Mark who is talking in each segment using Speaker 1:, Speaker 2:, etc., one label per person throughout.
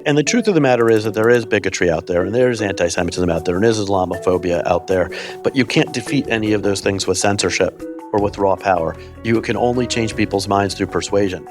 Speaker 1: And the truth of the matter is that there is bigotry out there, and there's anti-Semitism out there, and there's Islamophobia out there. But you can't defeat any of those things with censorship or with raw power. You can only change people's minds through persuasion.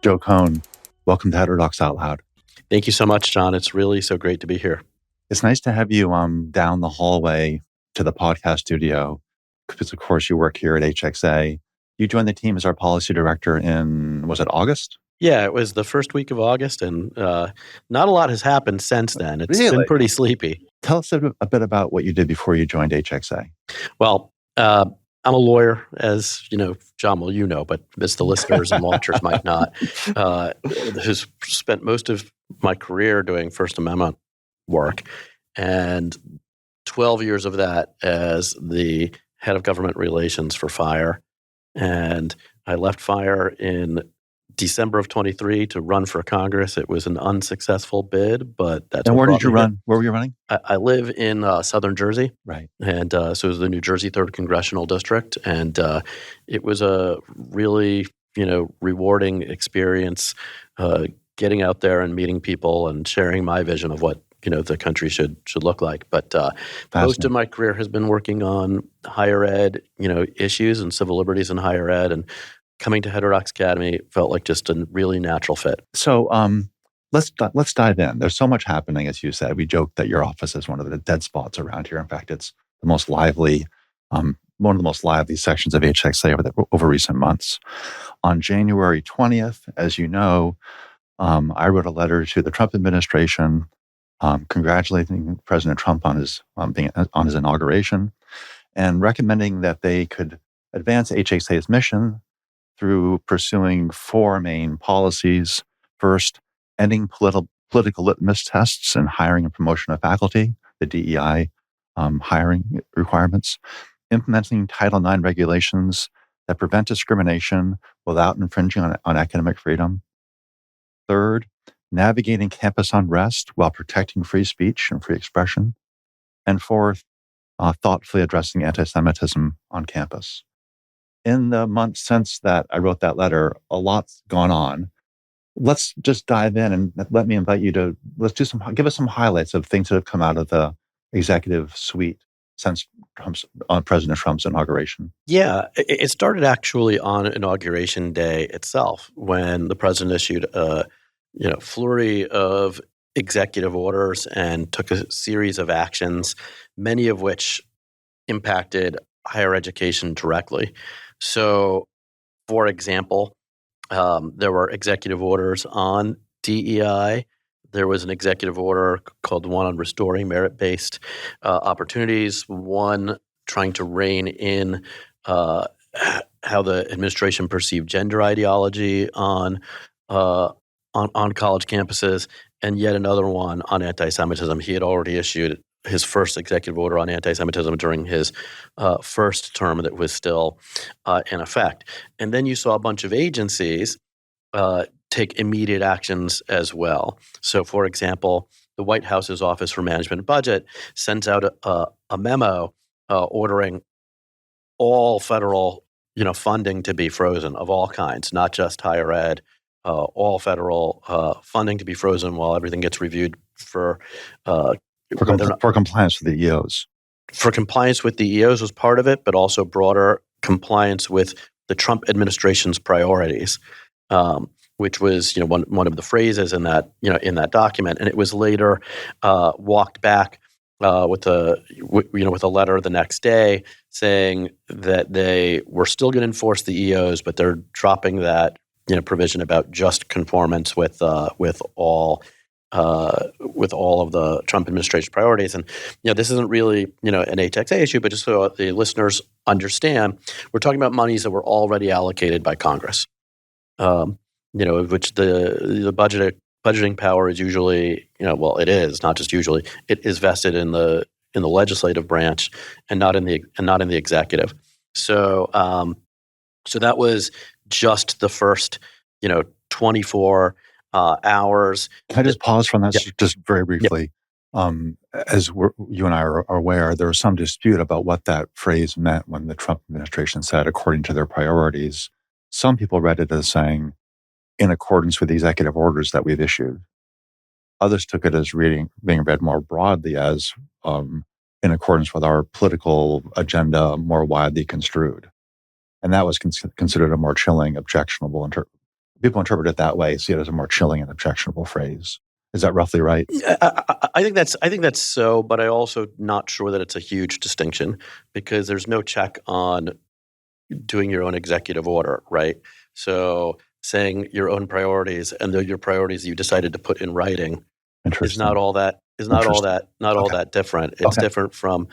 Speaker 2: Joe Cohn, welcome to Heterodox Out Loud.
Speaker 1: Thank you so much, John. It's really so great to be here.
Speaker 2: It's nice to have you down the hallway to the podcast studio because, of course, you work here at HXA. You joined the team as our policy director in, was it August?
Speaker 1: Yeah, it was the first week of August, and not a lot has happened since then. It's
Speaker 2: Really?
Speaker 1: been pretty sleepy.
Speaker 2: Tell us a bit about what you did before you joined HXA.
Speaker 1: Well, I'm a lawyer, as you know, John, well, you know, but as the listeners and watchers might not, who's spent most of my career doing First Amendment work, and 12 years of that as the head of government relations for FIRE. And I left FIRE in December of 23 to run for Congress. It was an unsuccessful bid, but that's.
Speaker 2: And
Speaker 1: what
Speaker 2: where
Speaker 1: brought
Speaker 2: did you
Speaker 1: me
Speaker 2: run?
Speaker 1: here.
Speaker 2: Where were you running?
Speaker 1: I live in southern Jersey.
Speaker 2: Right.
Speaker 1: And so it was the New Jersey 3rd Congressional District. And it was a really, rewarding experience getting out there and meeting people and sharing my vision of what, the country should look like. But most of my career has been working on higher ed, issues and civil liberties in higher ed. And coming to Heterodox Academy felt like just a really natural fit.
Speaker 2: So let's dive in. There's so much happening, as you said. We joke that your office is one of the dead spots around here. In fact, it's the most lively, one of the most lively sections of HXA over recent months. On January 20th, as you know, I wrote a letter to the Trump administration congratulating President Trump on his inauguration and recommending that they could advance HXA's mission through pursuing four main policies. First, ending political litmus tests and hiring and promotion of faculty, the DEI hiring requirements. Implementing Title IX regulations that prevent discrimination without infringing on academic freedom. Third, navigating campus unrest while protecting free speech and free expression. And fourth, thoughtfully addressing anti-Semitism on campus. In the months since that I wrote that letter, a lot's gone on. Let's just dive in and let me invite you to give us some highlights of things that have come out of the executive suite since President Trump's inauguration.
Speaker 1: Yeah, it started actually on Inauguration Day itself when the president issued a flurry of executive orders and took a series of actions, many of which impacted higher education directly. So, for example, there were executive orders on DEI. There was an executive order called the one on restoring merit-based opportunities, one trying to rein in how the administration perceived gender ideology on college campuses, and yet another one on anti-Semitism. He had already issued his first executive order on anti-Semitism during his first term that was still in effect. And then you saw a bunch of agencies take immediate actions as well. So, for example, the White House's Office for Management and Budget sends out a memo ordering all federal funding to be frozen of all kinds, not just higher ed, all federal funding to be frozen while everything gets reviewed for
Speaker 2: compliance with the EOs.
Speaker 1: For compliance with the EOs was part of it, but also broader compliance with the Trump administration's priorities, which was one of the phrases in that document, and it was later walked back with a letter the next day saying that they were still going to enforce the EOs, but they're dropping that provision about just conformance with all of the Trump administration priorities. And this isn't really an HXA issue, but just so the listeners understand, we're talking about monies that were already allocated by Congress, which the budgeting power is usually it is not just usually, it is vested in the legislative branch and not in the executive. So that was just the first 24 hours.
Speaker 2: Can I just pause from that just very briefly? As you and I are aware, there was some dispute about what that phrase meant when the Trump administration said, according to their priorities. Some people read it as saying, in accordance with the executive orders that we've issued. Others took it as being read more broadly as in accordance with our political agenda, more widely construed. And that was considered a more chilling, objectionable. People interpret it that way, see it as a more chilling and objectionable phrase. Is that roughly right?
Speaker 1: Yeah, I think that's so, but I also not sure that it's a huge distinction because there's no check on doing your own executive order, right? So saying your own priorities and your priorities you decided to put in writing is not all that different. It's
Speaker 2: Okay.
Speaker 1: different from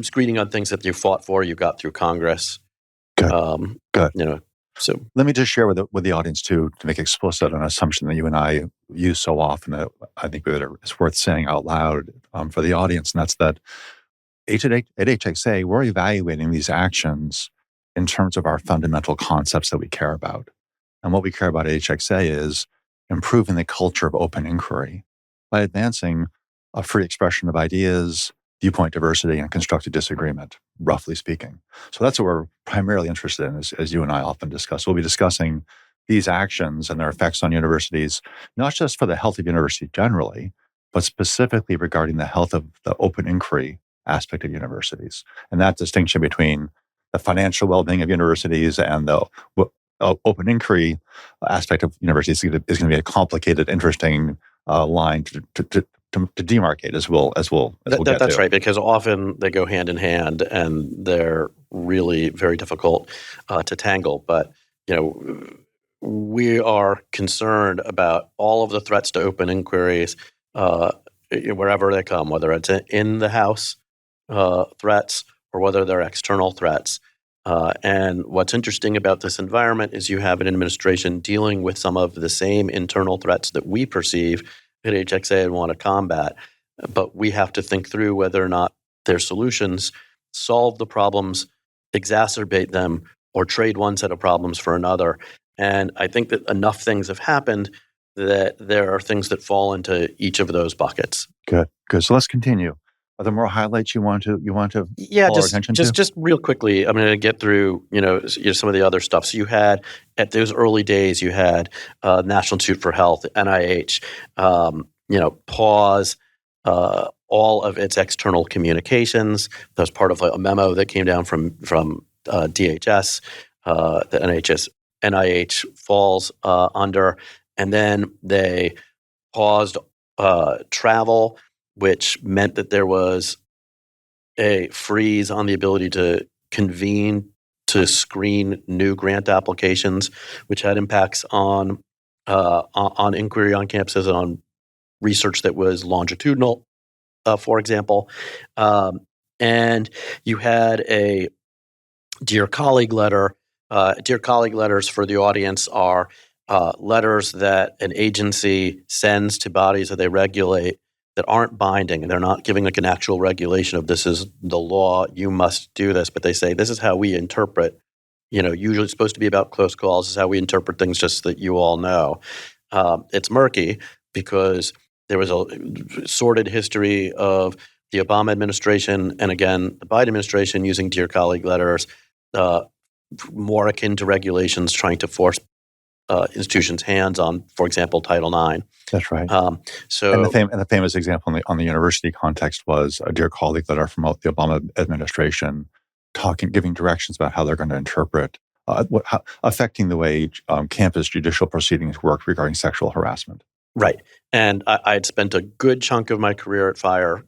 Speaker 1: screening on things that you fought for, you got through Congress.
Speaker 2: Good. Good.
Speaker 1: So
Speaker 2: let me just share with the audience too, to make explicit an assumption that you and I use so often that I think it's worth saying out loud for the audience, and that's that at HXA, we're evaluating these actions in terms of our fundamental concepts that we care about. And what we care about at HXA is improving the culture of open inquiry by advancing a free expression of ideas, viewpoint diversity, and constructive disagreement, roughly speaking. So that's what we're primarily interested in, as you and I often discuss. We'll be discussing these actions and their effects on universities, not just for the health of university generally, but specifically regarding the health of the open inquiry aspect of universities. And that distinction between the financial well-being of universities and the open inquiry aspect of universities is going to be a complicated, interesting line to demarcate as we'll get
Speaker 1: that's
Speaker 2: to.
Speaker 1: right, because often they go hand in hand and they're really very difficult to tangle. But we are concerned about all of the threats to open inquiries wherever they come, whether it's in the House threats or whether they're external threats. And what's interesting about this environment is you have an administration dealing with some of the same internal threats that we perceive at HXA and want to combat. But we have to think through whether or not their solutions solve the problems, exacerbate them, or trade one set of problems for another. And I think that enough things have happened that there are things that fall into each of those buckets.
Speaker 2: Good. So let's continue. Are there more highlights you want to
Speaker 1: Yeah,
Speaker 2: call our attention to?
Speaker 1: just real quickly. I'm going to get through some of the other stuff. So you had at those early days, you had National Institute for Health, NIH, pause all of its external communications. That was part of a memo that came down from DHS that NIH falls under, and then they paused travel, which meant that there was a freeze on the ability to convene to screen new grant applications, which had impacts on inquiry on campuses and on research that was longitudinal, for example. And you had a Dear Colleague letter. Dear Colleague letters, for the audience, are letters that an agency sends to bodies that they regulate that aren't binding, and they're not giving like an actual regulation of this is the law, you must do this, but they say this is how we interpret, usually it's supposed to be about close calls, this is how we interpret things just so that you all know. It's murky because there was a sordid history of the Obama administration and again, the Biden administration using Dear Colleague letters, more akin to regulations trying to force institutions' hands on, for example, Title IX.
Speaker 2: That's right.
Speaker 1: So,
Speaker 2: and the famous example on the university context was a Dear Colleague letter from the Obama administration, giving directions about how they're going to interpret affecting the way campus judicial proceedings work regarding sexual harassment.
Speaker 1: Right, and I had spent a good chunk of my career at FIRE,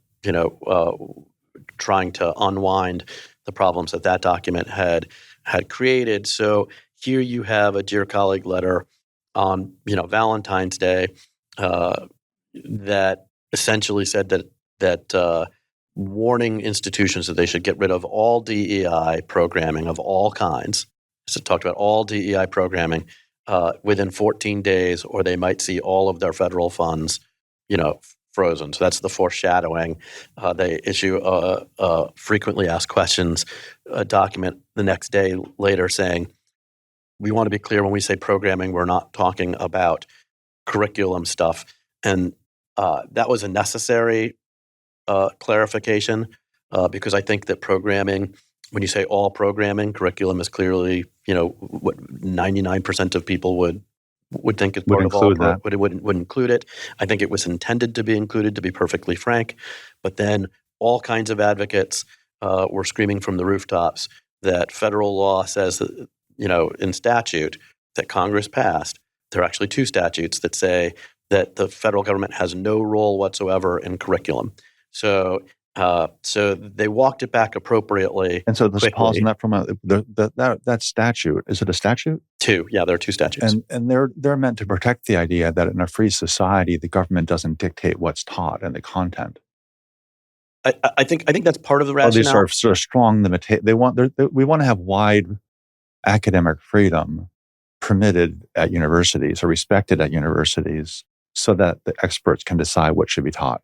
Speaker 1: trying to unwind the problems that document had created. So here you have a Dear Colleague letter on Valentine's Day that essentially said that warning institutions that they should get rid of all DEI programming of all kinds. So it talked about all DEI programming within 14 days, or they might see all of their federal funds, frozen. So that's the foreshadowing. They issue a frequently asked questions document the next day later saying, we want to be clear when we say programming, we're not talking about curriculum stuff. And that was a necessary clarification because I think that programming, when you say all programming, curriculum is clearly, what 99% of people would think is
Speaker 2: Would
Speaker 1: part of all,
Speaker 2: include that.
Speaker 1: would include it. I think it was intended to be included, to be perfectly frank. But then all kinds of advocates were screaming from the rooftops that federal law says that, in statute that Congress passed, there are actually two statutes that say that the federal government has no role whatsoever in curriculum. So they walked it back appropriately.
Speaker 2: And so let's pause on
Speaker 1: quickly.
Speaker 2: that that statute. Is it a statute?
Speaker 1: There are two statutes.
Speaker 2: And they're meant to protect the idea that in a free society, the government doesn't dictate what's taught and the content.
Speaker 1: I think that's part of the rationale.
Speaker 2: These are sort of strong limitations. We want to have wide academic freedom permitted at universities or respected at universities, so that the experts can decide what should be taught.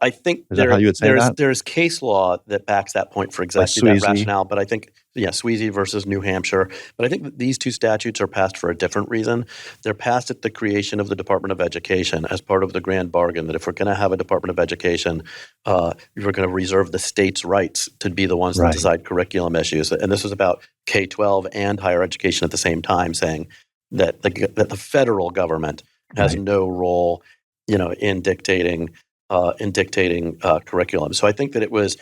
Speaker 1: I think
Speaker 2: is that how you would say that?
Speaker 1: There's case law that backs that point for exactly that rationale. But I think, Sweezy versus New Hampshire. But I think that these two statutes are passed for a different reason. They're passed at the creation of the Department of Education as part of the grand bargain that if we're going to have a Department of Education, we're going to reserve the state's rights to be the ones that decide curriculum issues. And this is about K-12 and higher education at the same time, saying that the federal government has no role, in dictating curriculum. So I think that it was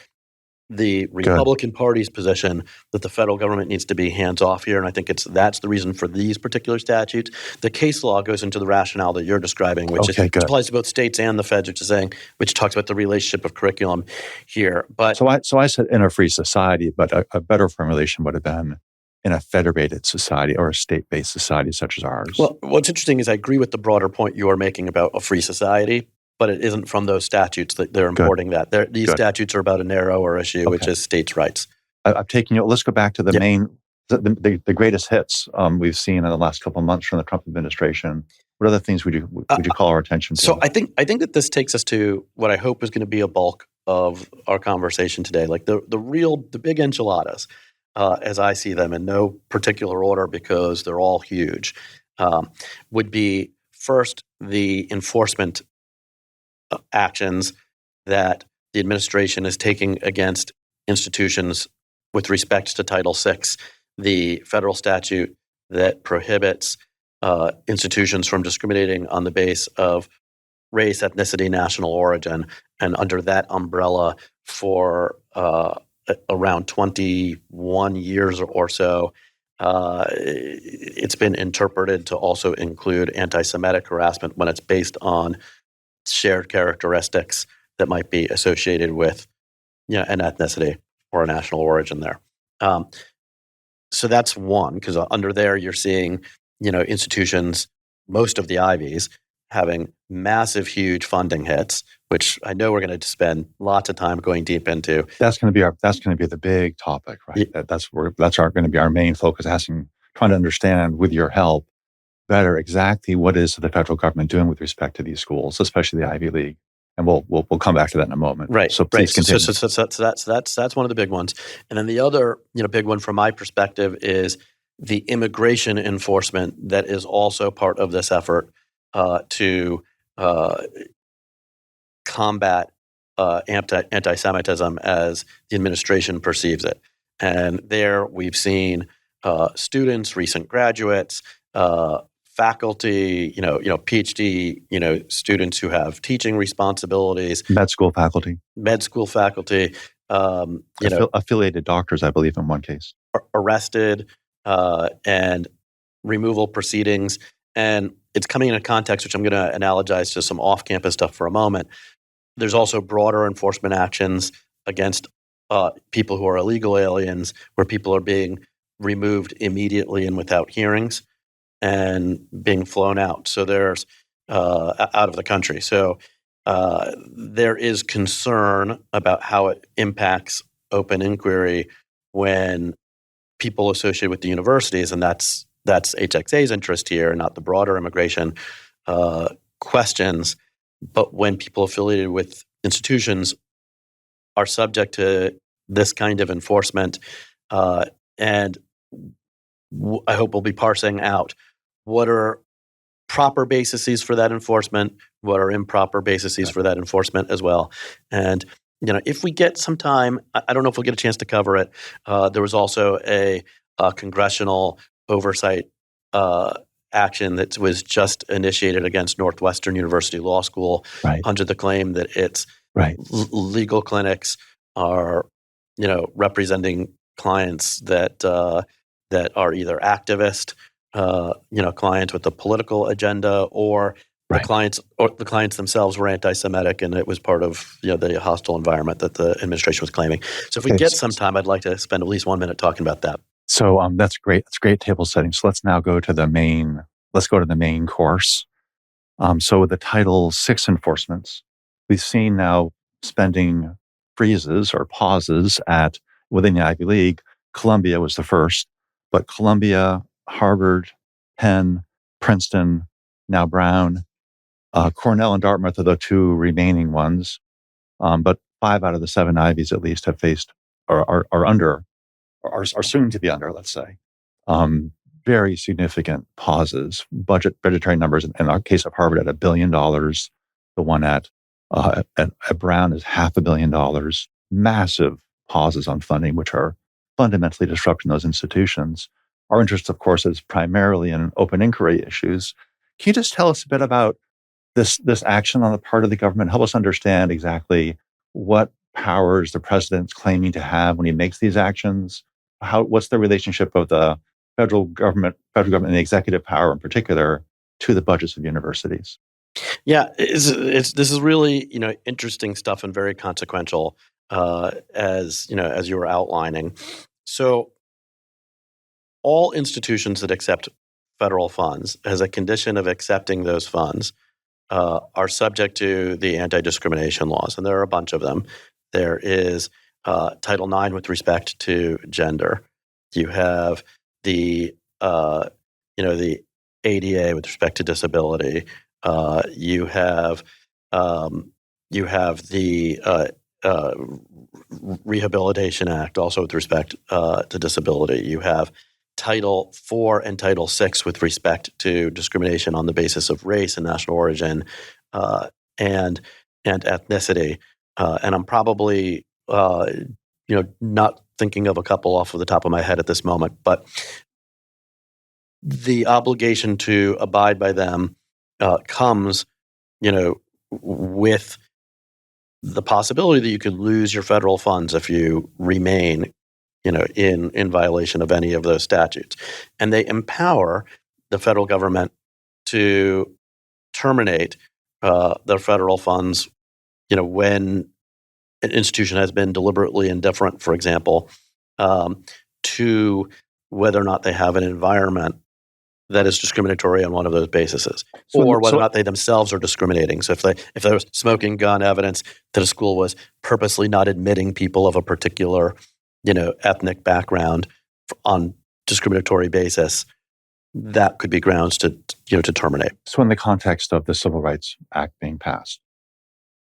Speaker 1: the Republican Party's position that the federal government needs to be hands-off here, and I think that's the reason for these particular statutes. The case law goes into the rationale that you're describing, which applies to both states and the feds, which talks about the relationship of curriculum here. But
Speaker 2: so I said in a free society, but a better formulation would have been in a federated society or a state-based society such as ours.
Speaker 1: Well, what's interesting is I agree with the broader point you are making about a free society, but it isn't from those statutes that they're importing that. These statutes are about a narrower issue, which is states' rights.
Speaker 2: I've taken you. Let's go back to the main, the greatest hits we've seen in the last couple of months from the Trump administration. What other things would you call our attention to?
Speaker 1: So I think that this takes us to what I hope is going to be a bulk of our conversation today, like the big enchiladas, as I see them in no particular order because they're all huge, would be first the enforcement actions that the administration is taking against institutions with respect to Title VI, the federal statute that prohibits institutions from discriminating on the base of race, ethnicity, national origin, and under that umbrella for around 21 years or so, it's been interpreted to also include anti-Semitic harassment when it's based on shared characteristics that might be associated with, an ethnicity or a national origin there. So that's one, because under there you're seeing, institutions, most of the Ivies, having massive, huge funding hits, which I know we're going to spend lots of time going deep into.
Speaker 2: That's going to be the big topic, right? That's going to be our main focus, trying to understand with your help better exactly what is the federal government doing with respect to these schools, especially the Ivy League, and we'll come back to that in a moment.
Speaker 1: Right.
Speaker 2: So please continue.
Speaker 1: So that's one of the big ones, and then the other big one from my perspective is the immigration enforcement that is also part of this effort to combat anti-Semitism as the administration perceives it, and there we've seen students, recent graduates. Faculty, PhD, students who have teaching responsibilities.
Speaker 2: Med school faculty. Affiliated doctors, I believe, in one case.
Speaker 1: Arrested and removal proceedings. And it's coming in a context, which I'm going to analogize to some off-campus stuff for a moment. There's also broader enforcement actions against people who are illegal aliens, where people are being removed immediately and without hearings and being flown out. So there's out of the country. So there is concern about how it impacts open inquiry when people associated with the universities, and that's HXA's interest here, not the broader immigration questions. But when people affiliated with institutions are subject to this kind of enforcement, and I hope we'll be parsing out what are proper bases for that enforcement, what are improper bases for that enforcement as well. And if we get some time, I don't know if we'll get a chance to cover it. There was also a congressional oversight action that was just initiated against Northwestern University Law School
Speaker 2: Right.
Speaker 1: under the claim that its
Speaker 2: Right.
Speaker 1: legal clinics are, representing clients that are either activist, clients with a political agenda, or
Speaker 2: Right.
Speaker 1: the clients themselves were anti-Semitic, and it was part of the hostile environment that the administration was claiming. So if we get some time, I'd like to spend at least 1 minute talking about that.
Speaker 2: So that's great. That's great table setting. So let's now go to the main. Let's go to the main course. So with the Title VI enforcements, we've seen now spending freezes or pauses within the Ivy League. Columbia was the first, but Columbia, Harvard, Penn, Princeton, now Brown, Cornell and Dartmouth are the two remaining ones. But 5 out of the 7 Ivies at least have faced or are under, are soon to be under, let's say, very significant pauses. Budgetary numbers in our case of Harvard at $1 billion. The one at Brown is $500 million. Massive pauses on funding, which are fundamentally disrupting those institutions. Our interest, of course, is primarily in open inquiry issues. Can you just tell us a bit about this action on the part of the government? Help us understand exactly what powers the president's claiming to have when he makes these actions. What's the relationship of the federal government and the executive power in particular to the budgets of universities?
Speaker 1: Yeah, this is really interesting stuff and very consequential, as you were outlining. So all institutions that accept federal funds, as a condition of accepting those funds, are subject to the anti-discrimination laws, and there are a bunch of them. There is Title IX with respect to gender. You have the the ADA with respect to disability. You have the Rehabilitation Act also with respect to disability. You have Title IV and Title VI with respect to discrimination on the basis of race and national origin and ethnicity. And I'm probably not thinking of a couple off of the top of my head at this moment, but the obligation to abide by them comes, with the possibility that you could lose your federal funds if you remain in violation of any of those statutes. And they empower the federal government to terminate the federal funds, when an institution has been deliberately indifferent, for example, to whether or not they have an environment that is discriminatory on one of those bases, or whether or not they themselves are discriminating. So if there was smoking gun evidence that a school was purposely not admitting people of a particular ethnic background on discriminatory basis, that could be grounds to terminate.
Speaker 2: So in the context of the Civil Rights Act being passed,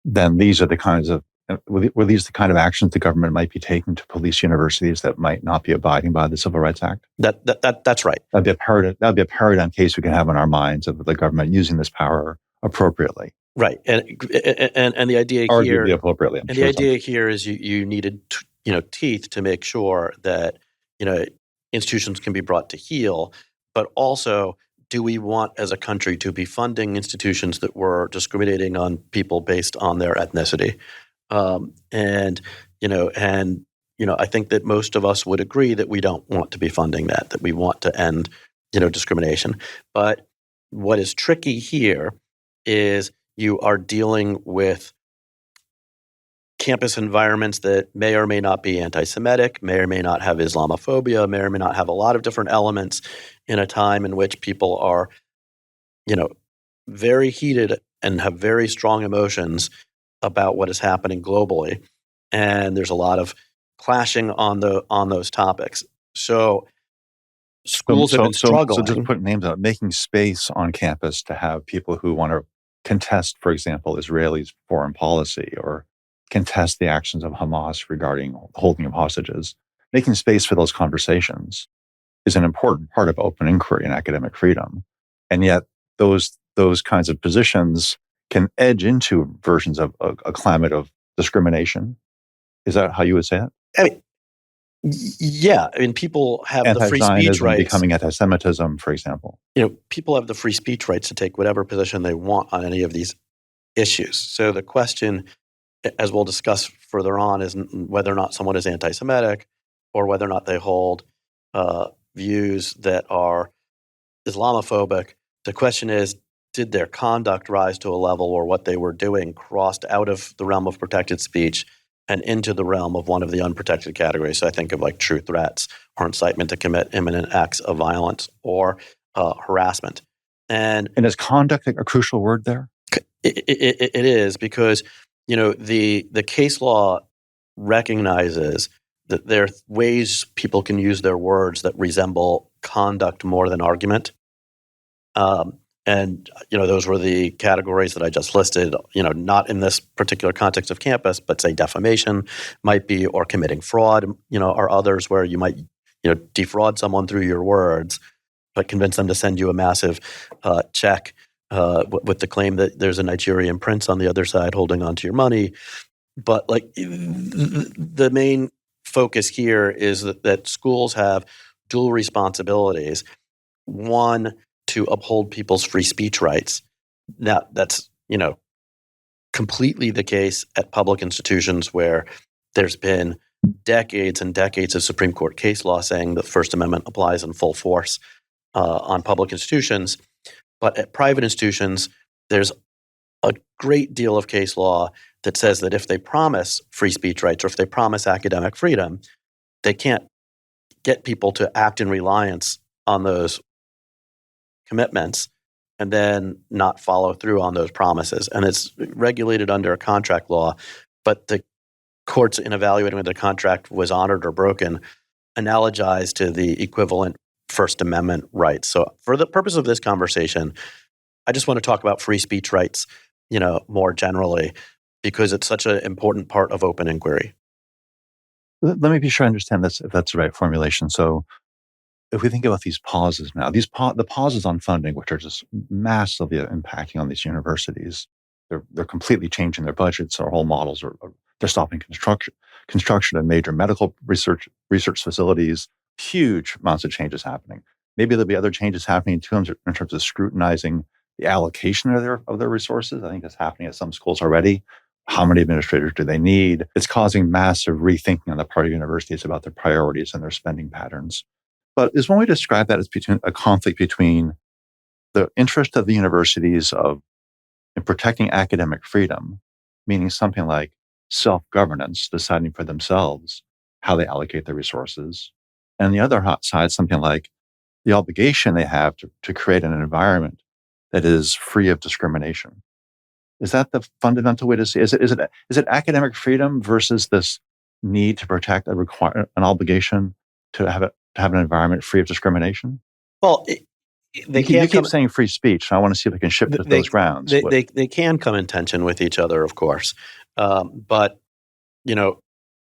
Speaker 2: then these are the kinds of were these the kind of actions the government might be taking to police universities that might not be abiding by the Civil Rights Act?
Speaker 1: That's right.
Speaker 2: That'd be a paradigm case we can have in our minds of the government using this power appropriately.
Speaker 1: Right, and the idea
Speaker 2: arguably appropriately.
Speaker 1: And the idea here is you needed teeth to make sure that institutions can be brought to heel, but also, do we want as a country to be funding institutions that were discriminating on people based on their ethnicity? I think that most of us would agree that we don't want to be funding that we want to end discrimination. But what is tricky here is you are dealing with campus environments that may or may not be anti-Semitic, may or may not have Islamophobia, may or may not have a lot of different elements in a time in which people are, very heated and have very strong emotions about what is happening globally. And there's a lot of clashing on those topics. So schools have been struggling.
Speaker 2: So just put names out, making space on campus to have people who want to contest, for example, Israelis' foreign policy or contest the actions of Hamas regarding holding of hostages. Making space for those conversations is an important part of open inquiry and academic freedom. And yet those kinds of positions can edge into versions of a climate of discrimination Is that how you would say it?
Speaker 1: I mean, yeah. I mean, people have the free speech
Speaker 2: Anti-Zionism
Speaker 1: rights.
Speaker 2: becoming anti-Semitism, for example.
Speaker 1: People have the free speech rights to take whatever position they want on any of these issues. So the question, as we'll discuss further on, is whether or not someone is anti-Semitic or whether or not they hold views that are Islamophobic. The question is, did their conduct rise to a level where what they were doing crossed out of the realm of protected speech and into the realm of one of the unprotected categories? So I think of like true threats or incitement to commit imminent acts of violence or harassment. And
Speaker 2: is conduct a crucial word there?
Speaker 1: It is, because the case law recognizes that there are ways people can use their words that resemble conduct more than argument. And those were the categories that I just listed, not in this particular context of campus, but say defamation might be, or committing fraud, are others where you might, defraud someone through your words, but convince them to send you a massive check with the claim that there's a Nigerian prince on the other side holding onto your money. But like the main focus here is that schools have dual responsibilities. One, to uphold people's free speech rights. Now, that's, completely the case at public institutions where there's been decades and decades of Supreme Court case law saying the First Amendment applies in full force on public institutions. But at private institutions, there's a great deal of case law that says that if they promise free speech rights or if they promise academic freedom, they can't get people to act in reliance on those commitments and then not follow through on those promises. And it's regulated under a contract law, but the courts, in evaluating whether the contract was honored or broken, analogize to the equivalent First Amendment rights. So for the purpose of this conversation, I just want to talk about free speech rights, more generally, because it's such an important part of open inquiry.
Speaker 2: Let me be sure I understand this, if that's the right formulation. So if we think about these pauses now, the pauses on funding, which are just massively impacting on these universities, they're completely changing their budgets. Their whole models they're stopping construction of major medical research facilities. Huge amounts of changes happening. Maybe there'll be other changes happening too in terms of scrutinizing the allocation of their resources. I think that's happening at some schools already. How many administrators do they need? It's causing massive rethinking on the part of universities about their priorities and their spending patterns. But is one way to describe that as a conflict between the interest of the universities in protecting academic freedom, meaning something like self-governance, deciding for themselves how they allocate their resources, and the other hot side, something like the obligation they have to create an environment that is free of discrimination. Is that the fundamental way to see it? Is it academic freedom versus this need to protect an obligation to have an environment free of discrimination?
Speaker 1: Well, you
Speaker 2: keep saying free speech, and I want to see if we can shift to those grounds.
Speaker 1: They can come in tension with each other, of course. But,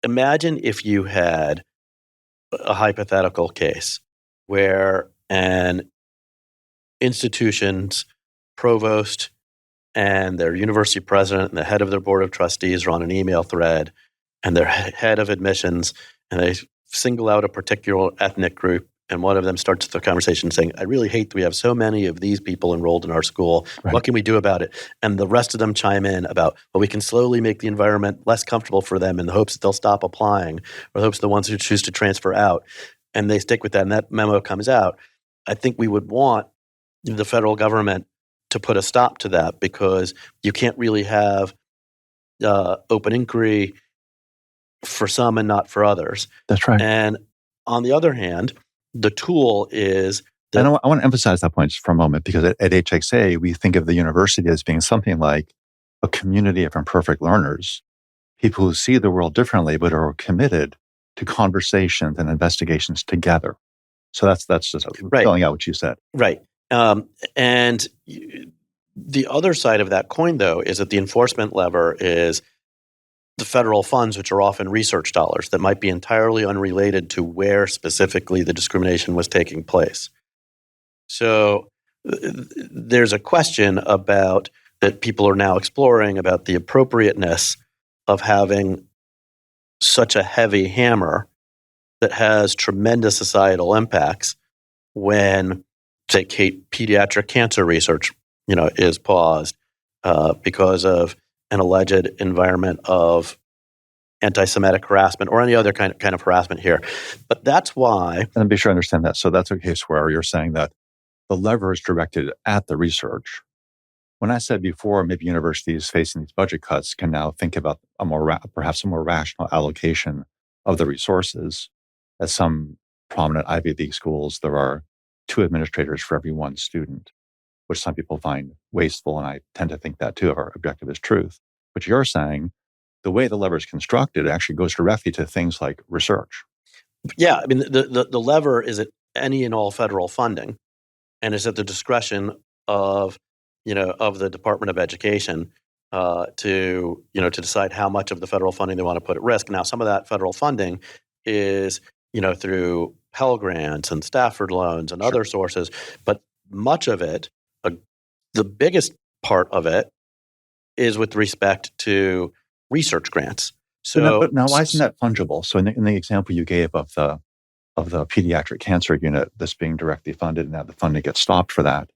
Speaker 1: imagine if you had a hypothetical case where an institution's provost and their university president and the head of their board of trustees are on an email thread, and their head of admissions, and they single out a particular ethnic group, and one of them starts the conversation saying, I really hate that we have so many of these people enrolled in our school. Right. What can we do about it? And the rest of them chime in about, well, we can slowly make the environment less comfortable for them in the hopes that they'll stop applying, or the hopes the ones who choose to transfer out. And they stick with that, and that memo comes out. I think we would want the federal government to put a stop to that, because you can't really have open inquiry for some and not for others.
Speaker 2: That's right.
Speaker 1: And on the other hand, the tool is...
Speaker 2: And I want to emphasize that point just for a moment, because at HXA, we think of the university as being something like a community of imperfect learners, people who see the world differently, but are committed to conversations and investigations together. So that's just
Speaker 1: right.
Speaker 2: Filling out what you said.
Speaker 1: Right. And the other side of that coin, though, is that the enforcement lever is the federal funds, which are often research dollars that might be entirely unrelated to where specifically the discrimination was taking place. So there's a question about that people are now exploring about the appropriateness of having such a heavy hammer that has tremendous societal impacts when, say, pediatric cancer research, is paused because of an alleged environment of anti-Semitic harassment or any other kind of harassment here. But that's why.
Speaker 2: And be sure to understand that. So that's a case where you're saying that the lever is directed at the research. When I said before, maybe universities facing these budget cuts can now think about perhaps a more rational allocation of the resources. At some prominent Ivy League schools, there are 2 administrators for every 1 student, which some people find wasteful, and I tend to think that too if our objective is truth. But you're saying the way the lever is constructed actually goes directly to things like research.
Speaker 1: Yeah, I mean, the lever is at any and all federal funding, and is at the discretion of the Department of Education to decide how much of the federal funding they want to put at risk. Now, some of that federal funding is through Pell Grants and Stafford loans and other sources, but much of it, the biggest part of it, is with respect to research grants. So,
Speaker 2: but now, why isn't that fungible? So, in the example you gave of the pediatric cancer unit that's being directly funded, and now the funding gets stopped for that,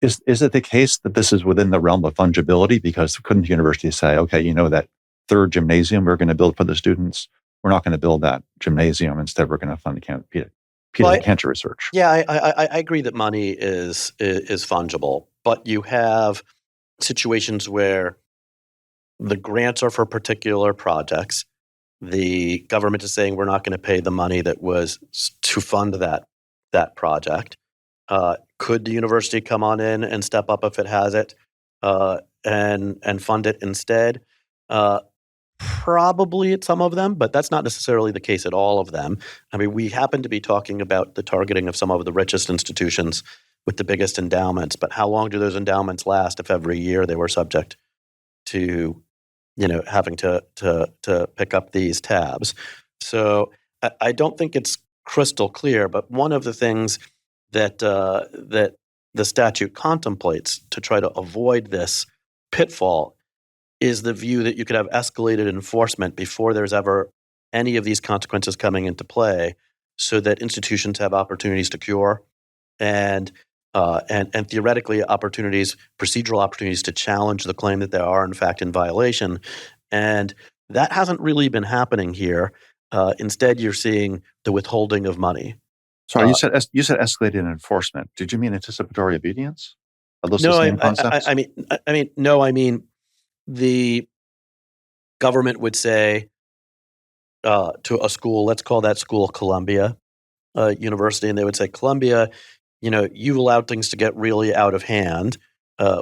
Speaker 2: is it the case that this is within the realm of fungibility? Because couldn't the university say, okay, that 3rd gymnasium we're going to build for the students, we're not going to build that gymnasium. Instead, we're going to fund pediatric cancer research.
Speaker 1: Yeah, I agree that money is fungible, but you have situations where the grants are for particular projects. The government is saying we're not going to pay the money that was to fund that project. Could the university come on in and step up if it has it and fund it instead? Probably at some of them, but that's not necessarily the case at all of them. I mean, we happen to be talking about the targeting of some of the richest institutions with the biggest endowments, but how long do those endowments last if every year they were subject to having to pick up these tabs? So I don't think it's crystal clear, but one of the things that the statute contemplates to try to avoid this pitfall is the view that you could have escalated enforcement before there's ever any of these consequences coming into play, so that institutions have opportunities to cure and theoretically procedural opportunities to challenge the claim that they are in fact in violation. And that hasn't really been happening here. Instead, you're seeing the withholding of money.
Speaker 2: Sorry, you said escalated enforcement. Did you mean anticipatory obedience? Are those the same concepts?
Speaker 1: I mean, the government would say to a school, let's call that school Columbia University, and they would say, Columbia, you've allowed things to get really out of hand.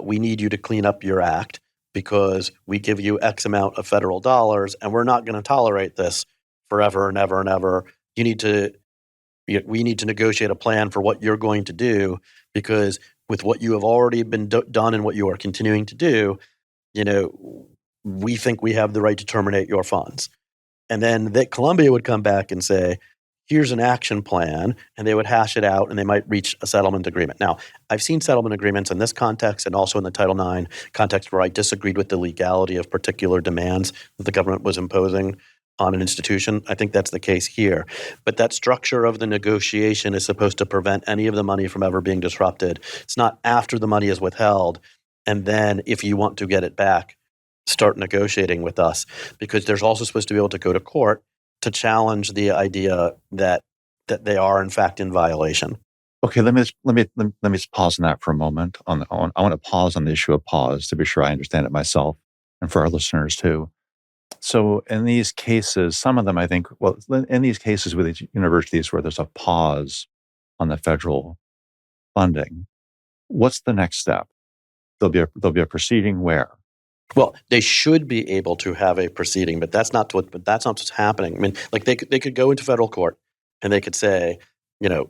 Speaker 1: We need you to clean up your act because we give you X amount of federal dollars, and we're not going to tolerate this forever and ever and ever. We need to negotiate a plan for what you're going to do, because with what you have already been done and what you are continuing to do, we think we have the right to terminate your funds. And then Columbia would come back and say, here's an action plan, and they would hash it out, and they might reach a settlement agreement. Now, I've seen settlement agreements in this context and also in the Title IX context where I disagreed with the legality of particular demands that the government was imposing on an institution. I think that's the case here. But that structure of the negotiation is supposed to prevent any of the money from ever being disrupted. It's not after the money is withheld, and then if you want to get it back, start negotiating with us, because there's also supposed to be able to go to court to challenge the idea that they are in fact in violation.
Speaker 2: Okay, let me just pause on that for a moment. I want to pause on the issue of pause to be sure I understand it myself and for our listeners too. So in these cases, some of them I think, in these cases with these universities where there's a pause on the federal funding, what's the next step? There'll be a proceeding where?
Speaker 1: Well, they should be able to have a proceeding, but that's not what's happening. I mean, like they could go into federal court and they could say, this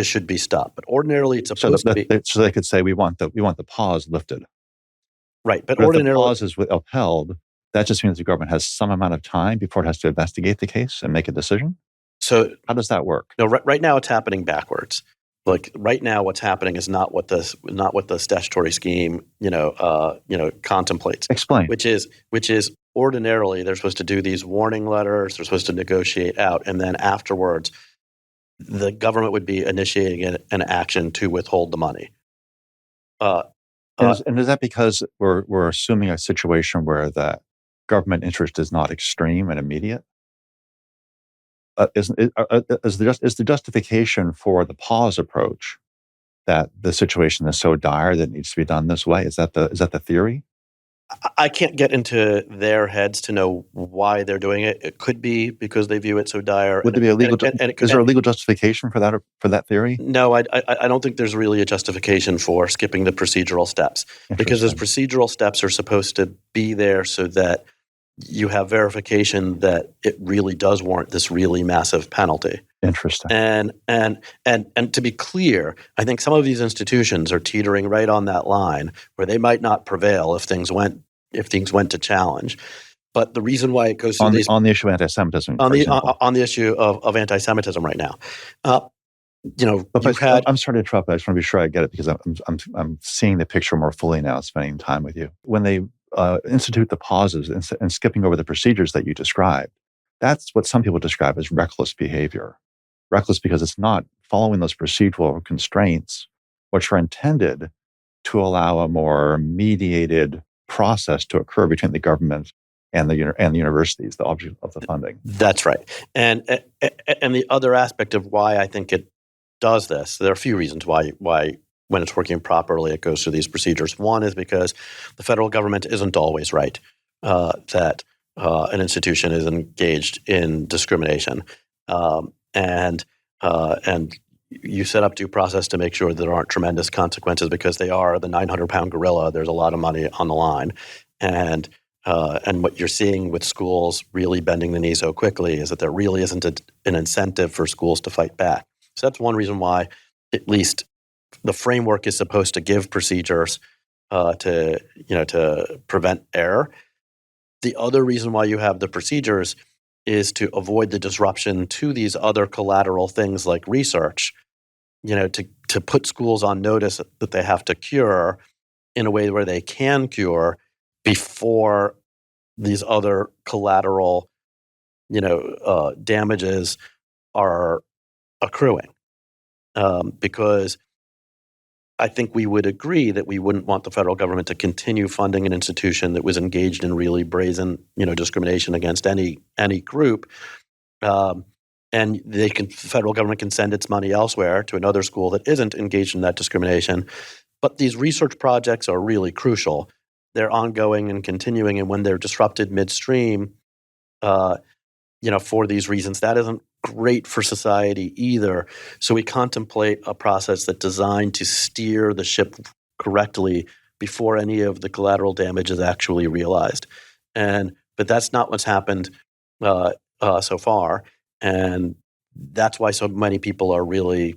Speaker 1: should be stopped. But ordinarily, it's supposed to be.
Speaker 2: So they could say we want the pause lifted,
Speaker 1: right? But
Speaker 2: ordinarily,
Speaker 1: if the
Speaker 2: pause is upheld, that just means the government has some amount of time before it has to investigate the case and make a decision. So how does that work?
Speaker 1: No, right now it's happening backwards. Like right now, what's happening is not what the statutory scheme contemplates.
Speaker 2: Explain.
Speaker 1: Which is ordinarily they're supposed to do these warning letters, they're supposed to negotiate out, and then afterwards the government would be initiating an action to withhold the money.
Speaker 2: And is that because we're assuming a situation where the government interest is not extreme and immediate? Is the justification for the pause approach that the situation is so dire that it needs to be done this way? Is that the theory?
Speaker 1: I can't get into their heads to know why they're doing it. It could be because they view it so dire.
Speaker 2: Would there be a legal? Is there a legal justification for that theory?
Speaker 1: No, I don't think there's really a justification for skipping the procedural steps, because those procedural steps are supposed to be there so that you have verification that it really does warrant this really massive penalty.
Speaker 2: Interesting.
Speaker 1: And to be clear, I think some of these institutions are teetering right on that line where they might not prevail if things went to challenge. But the reason why it goes through
Speaker 2: on the issue of anti-Semitism,
Speaker 1: on the issue of anti-Semitism right now,
Speaker 2: I'm sorry to interrupt. I just want to be sure I get it, because I'm seeing the picture more fully now, spending time with you. When they institute the pauses and skipping over the procedures that you described, that's what some people describe as reckless behavior. Reckless because it's not following those procedural constraints, which are intended to allow a more mediated process to occur between the government and the universities, the object of the funding.
Speaker 1: That's right. And the other aspect of why I think it does this, there are a few reasons why when it's working properly, it goes through these procedures. One is because the federal government isn't always right that an institution is engaged in discrimination, and you set up due process to make sure that there aren't tremendous consequences, because they are the 900-pound gorilla. There's a lot of money on the line, and what you're seeing with schools really bending the knee so quickly is that there really isn't an incentive for schools to fight back. So that's one reason why, at least, the framework is supposed to give procedures to prevent error. The other reason why you have the procedures is to avoid the disruption to these other collateral things like research, to put schools on notice that they have to cure in a way where they can cure before these other collateral, damages are accruing. Because I think we would agree that we wouldn't want the federal government to continue funding an institution that was engaged in really brazen, discrimination against any group. And the federal government can send its money elsewhere to another school that isn't engaged in that discrimination. But these research projects are really crucial. They're ongoing and continuing, and when they're disrupted midstream, for these reasons, that isn't great for society either. So we contemplate a process that's designed to steer the ship correctly before any of the collateral damage is actually realized. But that's not what's happened so far, and that's why so many people are really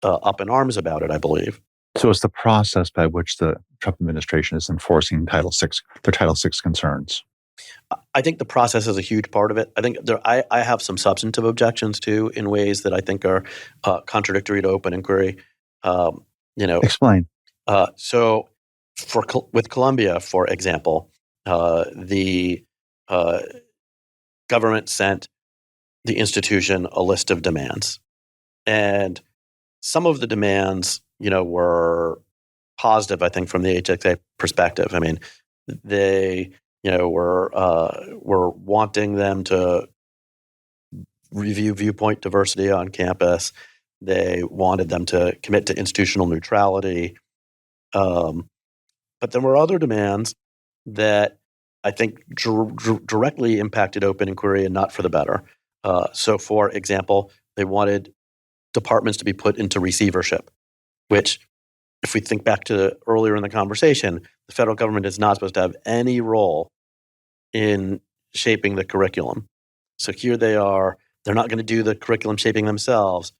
Speaker 1: up in arms about it, I believe.
Speaker 2: So it's the process by which the Trump administration is enforcing their Title VI concerns.
Speaker 1: I think the process is a huge part of it. I think I have some substantive objections too, in ways that I think are contradictory to open inquiry.
Speaker 2: Explain.
Speaker 1: So, with Columbia, for example, the government sent the institution a list of demands, and some of the demands, were positive. I think from the HXA perspective, I mean, they were wanting them to review viewpoint diversity on campus. They wanted them to commit to institutional neutrality. But there were other demands that I think directly impacted open inquiry and not for the better. So, for example, they wanted departments to be put into receivership, which, if we think back to earlier in the conversation, the federal government is not supposed to have any role in shaping the curriculum. So here they are. They're not going to do the curriculum shaping themselves,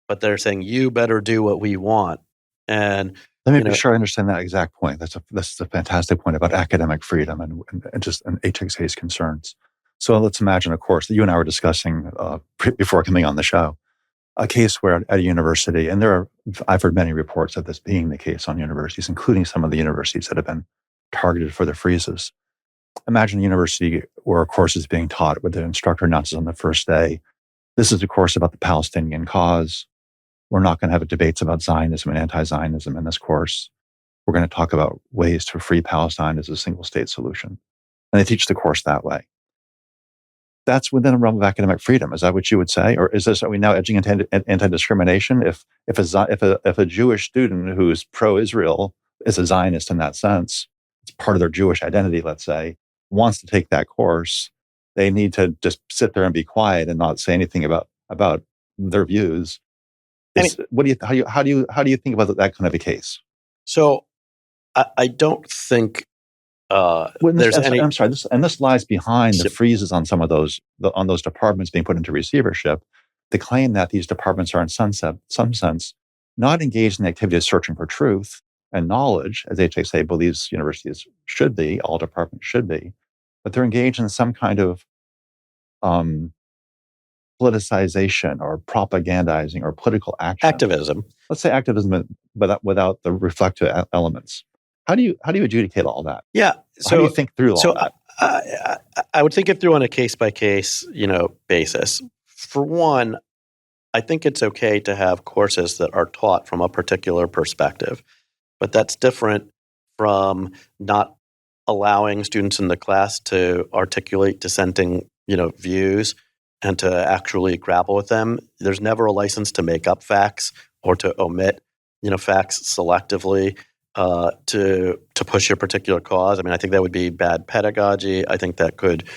Speaker 1: but they're saying, you better do what we want. And
Speaker 2: let me be sure I understand that exact point. That's a fantastic point about academic freedom and HXA's concerns. So let's imagine, of course, that you and I were discussing before coming on the show, a case where at a university, and I've heard many reports of this being the case on universities, including some of the universities that have been targeted for the freezes. Imagine a university where a course is being taught where the instructor announces on the first day, this is a course about the Palestinian cause. We're not going to have debates about Zionism and anti-Zionism in this course. We're going to talk about ways to free Palestine as a single state solution. And they teach the course that way. That's within the realm of academic freedom. Is that what you would say? Or are we now edging into anti-discrimination? If a Jewish student who's pro-Israel is a Zionist in that sense, it's part of their Jewish identity, let's say, wants to take that course, they need to just sit there and be quiet and not say anything about their views. How do you think about that kind of a case?
Speaker 1: So I don't think
Speaker 2: this lies behind the freezes on some of those departments being put into receivership. The claim that these departments are in some sense not engaged in the activity of searching for truth and knowledge, as HXA believes universities should be, all departments should be, but they're engaged in some kind of politicization or propagandizing or political action.
Speaker 1: Activism.
Speaker 2: Let's say activism, but without the reflective elements. How do you adjudicate all that?
Speaker 1: Yeah.
Speaker 2: So how do you think through all that?
Speaker 1: I would think it through on a case by case, basis. For one, I think it's okay to have courses that are taught from a particular perspective, but that's different from not allowing students in the class to articulate dissenting, views and to actually grapple with them. There's never a license to make up facts or to omit, facts selectively to push your particular cause. I mean, I think that would be bad pedagogy. I think that could,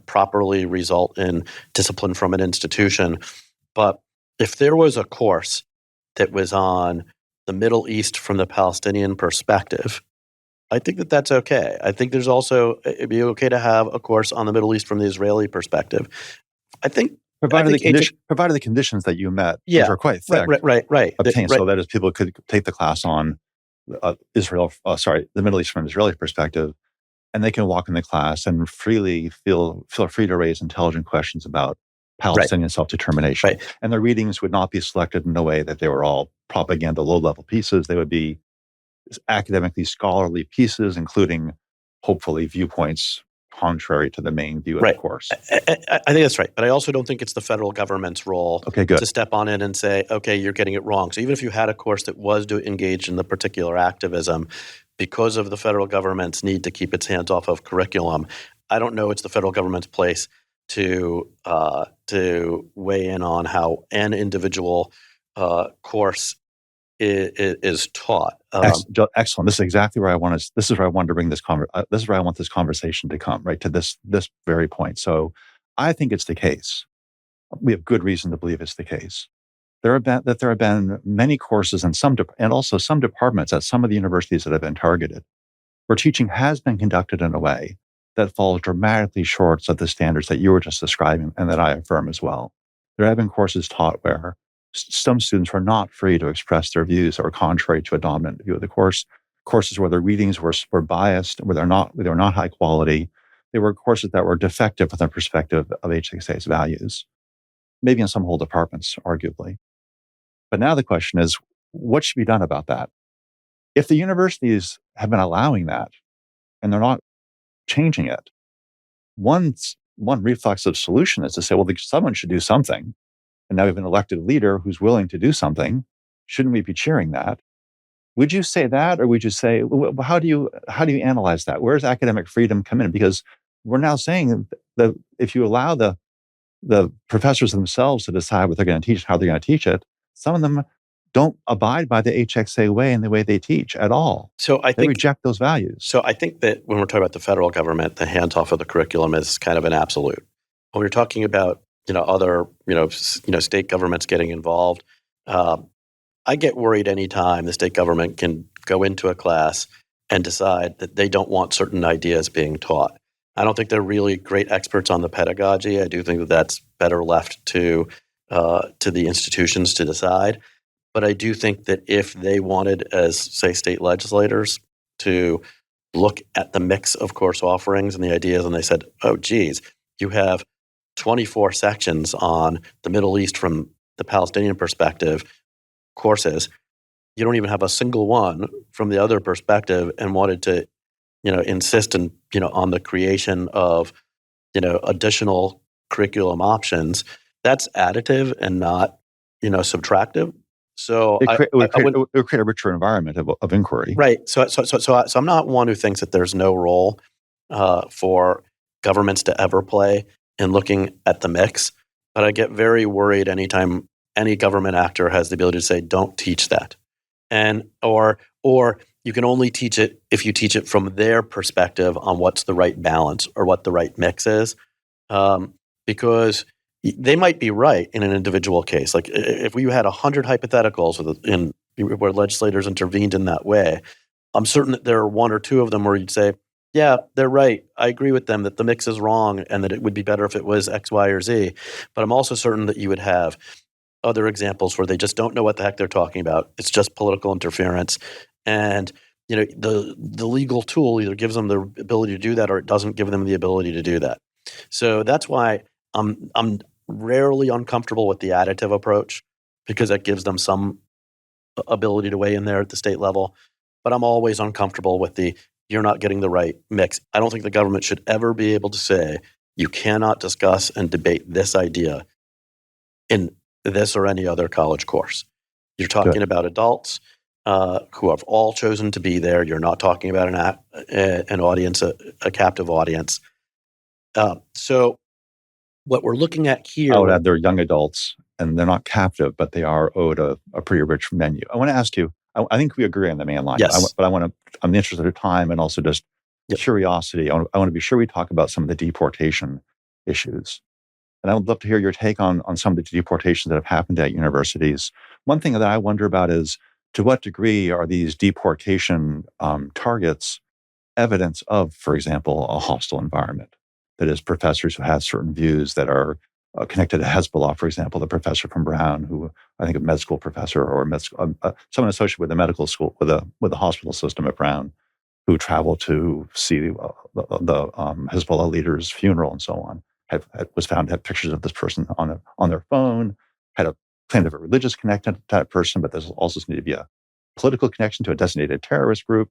Speaker 1: properly result in discipline from an institution. But if there was a course that was on the Middle East from the Palestinian perspective, I think that that's okay. I think there's also, it'd be okay to have a course on the Middle East from the Israeli perspective. I think
Speaker 2: provided the conditions that you met, which are quite thick,
Speaker 1: right.
Speaker 2: obtained. So that is, people could take the class on the Middle East from an Israeli perspective, and they can walk in the class and feel free to raise intelligent questions about Palestinian self-determination.
Speaker 1: Right.
Speaker 2: And the readings would not be selected in a way that they were all propaganda, low-level pieces. They would be academically scholarly pieces, including hopefully viewpoints contrary to the main view of the course.
Speaker 1: I think that's right. But I also don't think it's the federal government's role to step on in and say, okay, you're getting it wrong. So even if you had a course that was engaged in the particular activism, because of the federal government's need to keep its hands off of curriculum, I don't know it's the federal government's place to weigh in on how an individual course is taught.
Speaker 2: Excellent. This is exactly where I want to. This is where I wanted to bring this this is where I want this conversation to come. Right to this very point. So, I think it's the case. We have good reason to believe it's the case. There have been many courses and also some departments at some of the universities that have been targeted, where teaching has been conducted in a way that falls dramatically short of the standards that you were just describing, and that I affirm as well. There have been courses taught where some students were not free to express their views or contrary to a dominant view of the course. Courses where the readings were biased, where they were not high quality. They were courses that were defective from the perspective of HXA's values, maybe in some whole departments, arguably. But now the question is, what should be done about that? If the universities have been allowing that and they're not changing it, one reflexive solution is to say, well, someone should do something. And now we have an elected leader who's willing to do something. Shouldn't we be cheering that? Would you say that, or would you say, well, how do you analyze that? Where does academic freedom come in? Because we're now saying that if you allow the professors themselves to decide what they're going to teach, how they're going to teach it, some of them don't abide by the HXA way and the way they teach at all.
Speaker 1: So
Speaker 2: they reject those values.
Speaker 1: So I think that when we're talking about the federal government, the hands off of the curriculum is kind of an absolute. When we're talking about other state governments getting involved, I get worried anytime the state government can go into a class and decide that they don't want certain ideas being taught. I don't think they're really great experts on the pedagogy. I do think that that's better left to the institutions to decide. But I do think that if they wanted, as say state legislators, to look at the mix of course offerings and the ideas, and they said, oh, geez, you have 24 sections on the Middle East from the Palestinian perspective courses. You don't even have a single one from the other perspective, and wanted to insist on the creation of additional curriculum options, that's additive and not subtractive. So
Speaker 2: It would
Speaker 1: I wouldn't.
Speaker 2: create a richer environment of inquiry.
Speaker 1: Right. So I'm not one who thinks that there's no role for governments to ever play in looking at the mix, but I get very worried anytime any government actor has the ability to say, "Don't teach that," and or you can only teach it if you teach it from their perspective on what's the right balance or what the right mix is, because they might be right in an individual case. Like if we had 100 hypotheticals where legislators intervened in that way, I'm certain that there are one or two of them where you'd say, yeah, they're right. I agree with them that the mix is wrong and that it would be better if it was X, Y, or Z. But I'm also certain that you would have other examples where they just don't know what the heck they're talking about. It's just political interference. And the legal tool either gives them the ability to do that or it doesn't give them the ability to do that. So that's why I'm rarely uncomfortable with the additive approach, because that gives them some ability to weigh in there at the state level. But I'm always uncomfortable with you're not getting the right mix. I don't think the government should ever be able to say, you cannot discuss and debate this idea in this or any other college course. You're talking about adults who have all chosen to be there. You're not talking about an audience, a captive audience. So what we're looking at here—
Speaker 2: I would add they're young adults and they're not captive, but they are owed a pretty rich menu. I want to ask you, I think we agree on the main line,
Speaker 1: yes.
Speaker 2: but I'm interested in time and also just curiosity. I want to be sure we talk about some of the deportation issues. And I would love to hear your take on some of the deportations that have happened at universities. One thing that I wonder about is, to what degree are these deportation targets evidence of, for example, a hostile environment? That is, professors who have certain views that are connected to Hezbollah, for example, the professor from Brown, who I think a med school professor or someone associated with the medical school, with the hospital system at Brown, who traveled to see the Hezbollah leader's funeral and so on, was found to have pictures of this person on their phone, had a claim of a religious connection to that person, but there's also need to be a political connection to a designated terrorist group.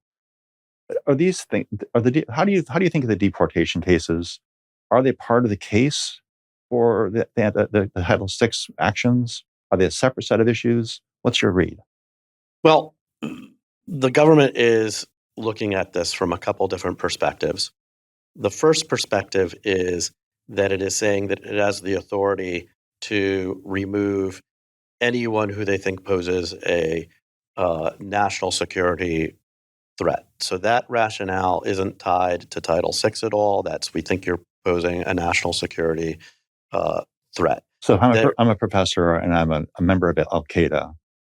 Speaker 2: Are these things? How do you think of the deportation cases? Are they part of the case for the Title VI actions? Are they a separate set of issues? What's your read?
Speaker 1: Well, the government is looking at this from a couple different perspectives. The first perspective is that it is saying that it has the authority to remove anyone who they think poses a national security threat. So that rationale isn't tied to Title VI at all. We think you're posing a national security threat.
Speaker 2: So I'm a professor and I'm a member of Al Qaeda,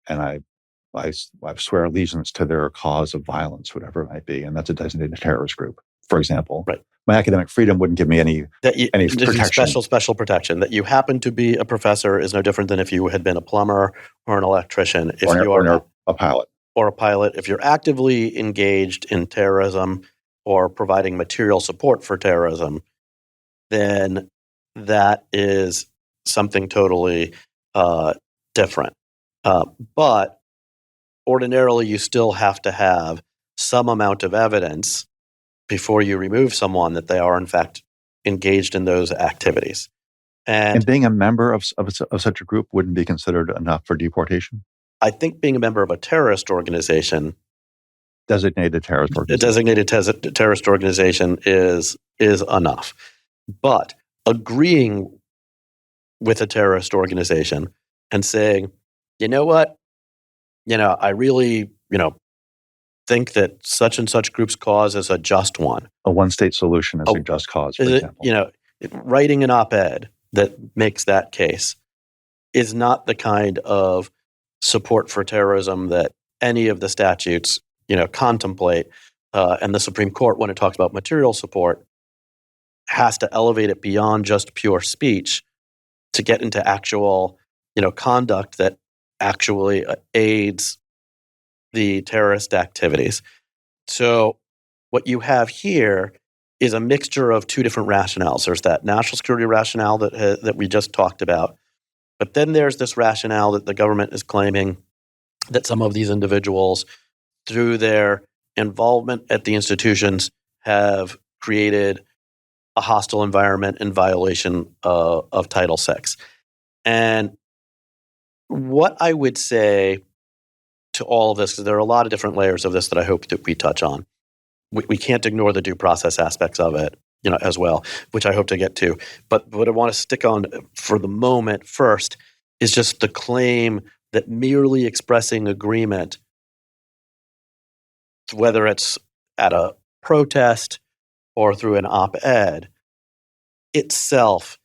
Speaker 2: and I swear allegiance to their cause of violence, whatever it might be, and that's a designated terrorist group, for example.
Speaker 1: Right.
Speaker 2: My academic freedom wouldn't give me any protection.
Speaker 1: Special protection. That you happen to be a professor is no different than if you had been a plumber or an electrician.
Speaker 2: Or a pilot.
Speaker 1: Or a pilot. If you're actively engaged in terrorism or providing material support for terrorism, then that is something totally different. But ordinarily, you still have to have some amount of evidence before you remove someone that they are, in fact, engaged in those activities.
Speaker 2: And being a member of such a group wouldn't be considered enough for deportation?
Speaker 1: I think being a member of a terrorist organization—
Speaker 2: designated terrorist organization.
Speaker 1: A designated terrorist organization is enough. But agreeing with a terrorist organization and saying, you know what, I really, think that such and such group's cause is a just one.
Speaker 2: A one-state solution is a just cause, for example.
Speaker 1: Writing an op-ed that makes that case is not the kind of support for terrorism that any of the statutes, contemplate. And the Supreme Court, when it talks about material support, has to elevate it beyond just pure speech to get into actual, conduct that actually aids the terrorist activities. So what you have here is a mixture of two different rationales. There's that national security rationale that we just talked about. But then there's this rationale that the government is claiming that some of these individuals, through their involvement at the institutions, have created a hostile environment in violation of Title VI. And what I would say to all of this, because there are a lot of different layers of this that I hope that we touch on. We can't ignore the due process aspects of it, as well, which I hope to get to. But what I want to stick on for the moment first is just the claim that merely expressing agreement, whether it's at a protest or through an op-ed, itself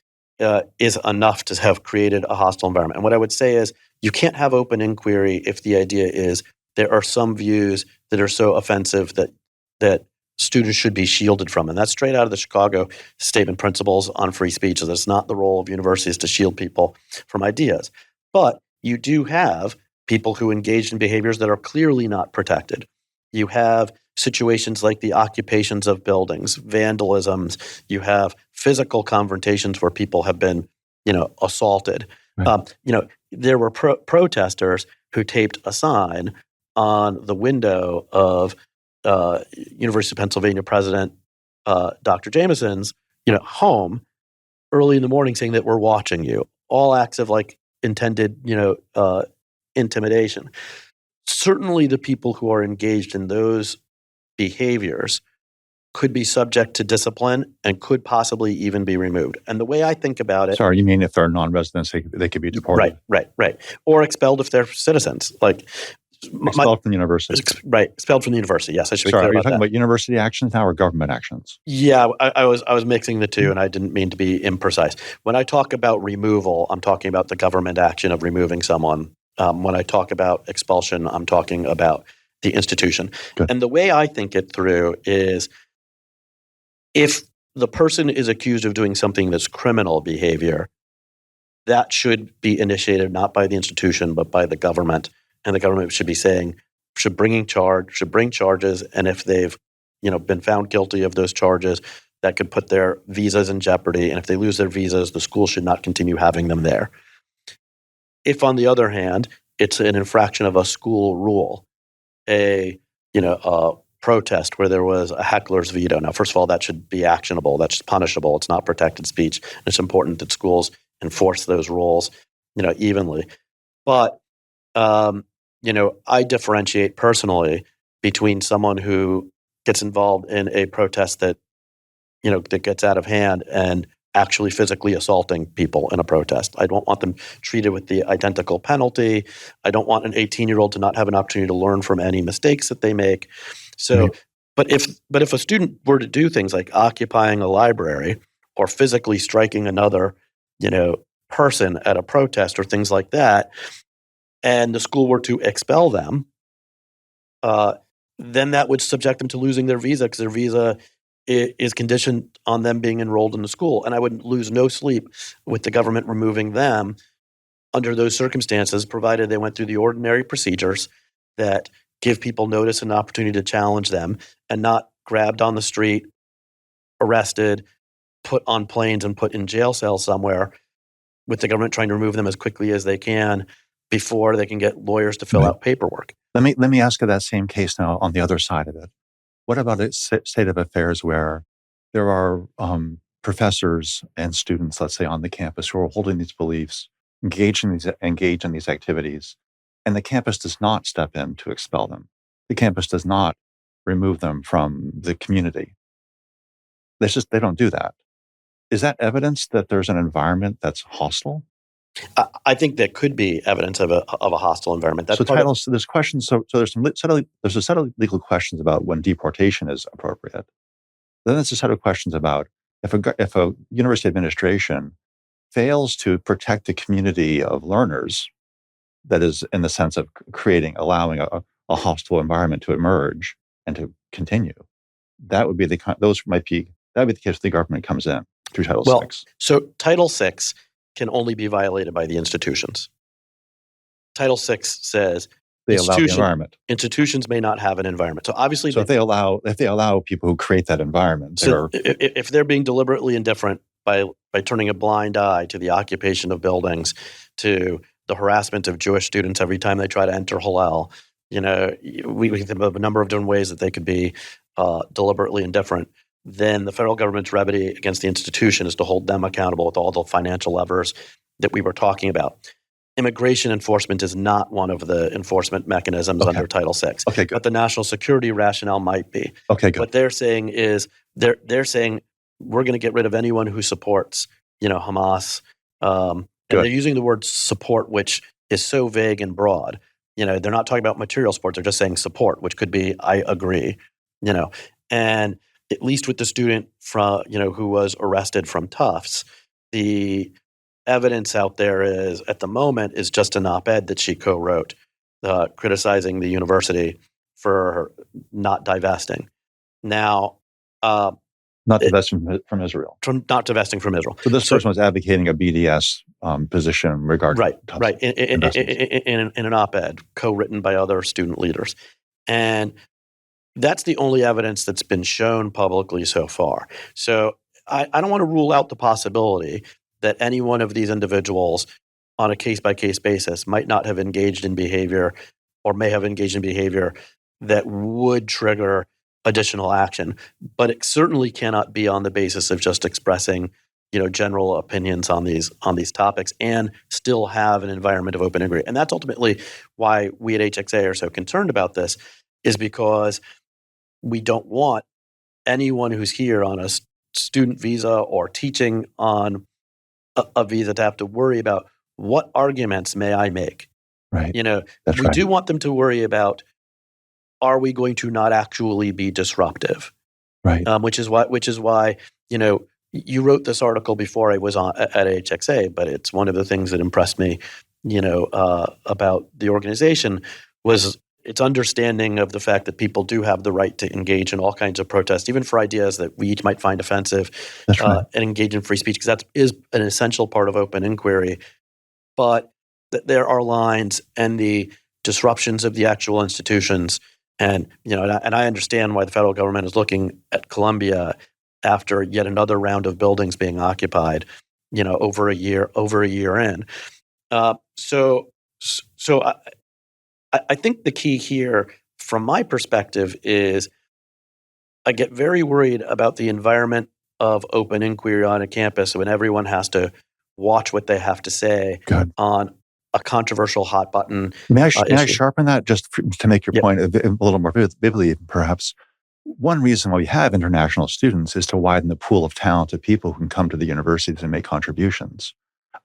Speaker 1: is enough to have created a hostile environment. And what I would say is you can't have open inquiry if the idea is there are some views that are so offensive that students should be shielded from. And that's straight out of the Chicago Statement Principles on Free Speech. So that's not the role of universities to shield people from ideas. But you do have people who engage in behaviors that are clearly not protected. You have situations like the occupations of buildings, vandalisms. You have physical confrontations where people have been, assaulted.
Speaker 2: Right.
Speaker 1: There were protesters who taped a sign on the window of University of Pennsylvania President Dr. Jameson's, home early in the morning, saying that we're watching you. All acts of intended, intimidation. Certainly, the people who are engaged in those behaviors could be subject to discipline and could possibly even be removed. And the way I think about it—
Speaker 2: Sorry, you mean if they're non-residents, they could be deported?
Speaker 1: Right. Or expelled if they're citizens.
Speaker 2: Expelled from the university.
Speaker 1: Right, expelled from the university. Yes, I should be
Speaker 2: Sorry,
Speaker 1: clear
Speaker 2: are you
Speaker 1: about
Speaker 2: talking
Speaker 1: that.
Speaker 2: about university actions now or government actions?
Speaker 1: Yeah, I was mixing the two, and I didn't mean to be imprecise. When I talk about removal, I'm talking about the government action of removing someone. When I talk about expulsion, I'm talking about the institution.
Speaker 2: Good.
Speaker 1: And the way I think it through is if the person is accused of doing something that's criminal behavior, that should be initiated not by the institution, but by the government. And the government should bring charges. And if they've, been found guilty of those charges, that could put their visas in jeopardy. And if they lose their visas, the school should not continue having them there. If, on the other hand, it's an infraction of a school rule, a protest where there was a heckler's veto. Now, first of all, that should be actionable. That's punishable. It's not protected speech. And it's important that schools enforce those rules, evenly. But, I differentiate personally between someone who gets involved in a protest that gets out of hand and actually physically assaulting people in a protest. I don't want them treated with the identical penalty. I don't want an 18-year-old to not have an opportunity to learn from any mistakes that they make. So,
Speaker 2: Right.
Speaker 1: but if a student were to do things like occupying a library or physically striking another, person at a protest or things like that, and the school were to expel them, then that would subject them to losing their visa, because their visa is conditioned on them being enrolled in the school. And I would lose no sleep with the government removing them under those circumstances, provided they went through the ordinary procedures that give people notice and opportunity to challenge them, and not grabbed on the street, arrested, put on planes, and put in jail cells somewhere, with the government trying to remove them as quickly as they can before they can get lawyers to fill
Speaker 2: Right.
Speaker 1: out paperwork.
Speaker 2: Let me ask you that same case now on the other side of it. What about a state of affairs where there are professors and students, let's say, on the campus who are holding these beliefs, engage in these activities, and the campus does not step in to expel them? The campus does not remove them from the community. They don't do that. Is that evidence that there's an environment that's hostile?
Speaker 1: I think that could be evidence of a hostile environment. That's
Speaker 2: there's questions. So there's a set of legal questions about when deportation is appropriate. Then there's a set of questions about if a university administration fails to protect the community of learners, that is, in the sense of allowing a hostile environment to emerge and to continue. That would be the case the government comes in through Title VI.
Speaker 1: So Title VI can only be violated by the institutions. Title VI says
Speaker 2: they allow the environment.
Speaker 1: Institutions may not have an environment. So obviously,
Speaker 2: if they allow people who create that environment,
Speaker 1: if they're being deliberately indifferent by turning a blind eye to the occupation of buildings, to the harassment of Jewish students every time they try to enter Hillel, we can think of a number of different ways that they could be deliberately indifferent, then the federal government's remedy against the institution is to hold them accountable with all the financial levers that we were talking about. Immigration enforcement is not one of the enforcement mechanisms under Title VI.
Speaker 2: Okay, good.
Speaker 1: But the national security rationale might be.
Speaker 2: Okay, good.
Speaker 1: What they're saying is they're saying we're going to get rid of anyone who supports, Hamas. And they're using the word support, which is so vague and broad. They're not talking about material support. They're just saying support, which could be, I agree, and at least with the student from, who was arrested from Tufts, the evidence out there is, at the moment, is just an op-ed that she co-wrote, criticizing the university for not divesting. Now,
Speaker 2: not divesting from Israel.
Speaker 1: Not divesting from Israel.
Speaker 2: So this person was advocating a BDS position regarding
Speaker 1: right in an op-ed co-written by other student leaders, and that's the only evidence that's been shown publicly so far. So I don't want to rule out the possibility that any one of these individuals on a case-by-case basis might not have engaged in behavior or may have engaged in behavior that would trigger additional action. But it certainly cannot be on the basis of just expressing, general opinions on these topics and still have an environment of open inquiry. And that's ultimately why we at HXA are so concerned about this, is because we don't want anyone who's here on a student visa or teaching on a visa to have to worry about what arguments may I make.
Speaker 2: Right.
Speaker 1: We do want them to worry about, are we going to not actually be disruptive?
Speaker 2: Right.
Speaker 1: Which is why you wrote this article before I was at HXA, but it's one of the things that impressed me, about the organization was its understanding of the fact that people do have the right to engage in all kinds of protests, even for ideas that we might find offensive, and engage in free speech, because that is an essential part of open inquiry. But there are lines and the disruptions of the actual institutions. And, and I understand why the federal government is looking at Columbia after yet another round of buildings being occupied, over a year in. So I think the key here, from my perspective, is I get very worried about the environment of open inquiry on a campus when everyone has to watch what they have to say on a controversial hot button.
Speaker 2: May I sharpen that just to make your point a little more vividly, perhaps? One reason why we have international students is to widen the pool of talented people who can come to the universities and make contributions.